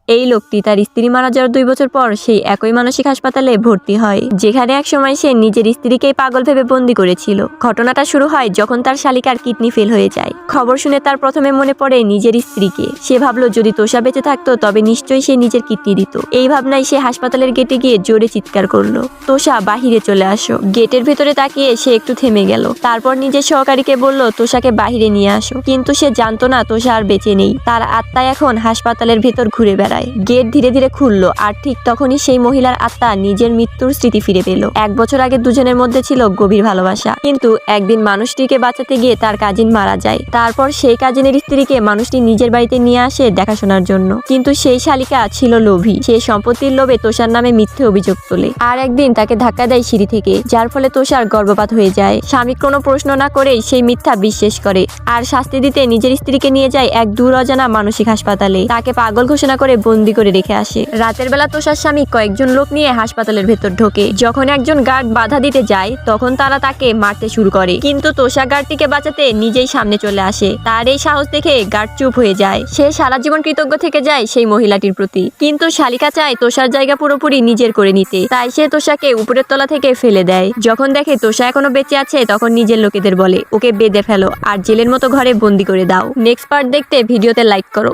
এই লোকটি তার স্ত্রী মারা যাওয়ার 2 বছর পর সেই একই মানসিক হাসপাতালে ভর্তি হয়, যেখানে একসময় সে নিজের স্ত্রীকেই পাগল ভেবে বন্দি করেছিল। ঘটনাটা শুরু হয় যখন তার শালিকার কিডনি ফেল হয়ে যায়। খবর শুনে তার প্রথমে মনে পড়ে নিজের স্ত্রীকে। সে ভাবলো যদি তোষা বেঁচে থাকতো তবে নিশ্চয়ই সে নিজের কিডনি দিত। এই ভাবনায় সে হাসপাতালের গেটে গিয়ে জোরে চিৎকার করলো, তোষা বাহিরে চলে আসো। গেটের ভেতরে তাকিয়ে সে একটু থেমে গেল। তারপর নিজের সহকারীকে বলল তোষাকে বাহিরে নিয়ে আসো, কিন্তু সে জানতো না তোষা আর বেঁচে নেই। তার আত্মা এখন হাসপাতালের ভেতর ঘুরে বেড়ায়। গেট ধীরে ধীরে খুললো, আর ঠিক তখনই সেই মহিলার আত্মা নিজের মৃত্যুর স্মৃতি ফিরে পেল। 1 বছর আগে দুজনের মধ্যে ছিল গভীর ভালোবাসা, কিন্তু একদিন মানুষটিকে বাঁচাতে গিয়ে তার কাজিন মারা যায়। তারপর সেই কাজিনের স্ত্রীকে মানুষটি নিজের বাড়িতে নিয়ে আসে দেখাশোনার জন্য, কিন্তু সেই শালিকা ছিল লোভী। সে সম্পত্তির লোভে তোষার নামে মিথ্যে অভিযোগ তোলে, আর একদিন তাকে ধাক্কা দেয় সিঁড়ি থেকে, যার ফলে তোষার গর্ভপাত হয়ে যায়। স্বামী কোনো প্রশ্ন না করেই সেই মিথ্যা বিশ্বাস করে, আর শাস্তি দিতে নিজের স্ত্রীকে নিয়ে যায় এক দূর অজানা মানসিক হাসপাতালে। তাকে পাগল ঘোষণা করে বন্দি করে রেখে আসে। রাতের বেলা তোষার স্বামী কয়েকজন লোক নিয়ে হাসপাতালের ভেতর ঢোকে। যখন একজন গার্ড বাধা দিতে যায় তখন তারা তাকে মারতে শুরু করে, কিন্তু তোষা গার্ডটিকে বাঁচাতে নিজেই সামনে চলে আসে। তার এই সাহস দেখে গার্ড চুপ হয়ে যায়। সে সারা জীবন কৃতজ্ঞ থেকে যায় সেই মহিলাটির প্রতি, কিন্তু শালিকা চায় তোষার জায়গা পুরোপুরি নিজের করে নিতে। তাই সে তোষাকে উপরের তলা থেকে ফেলে দেয়। যখন দেখে তোষা এখনো বেঁচে আছে তখন নিজের লোকেদের বলে ওকে বেঁধে ফেলো আর জেলের মতো ঘরে বন্দি করে দাও। নেক্সট পার্ট দেখতে ভিডিওতে লাইক করো।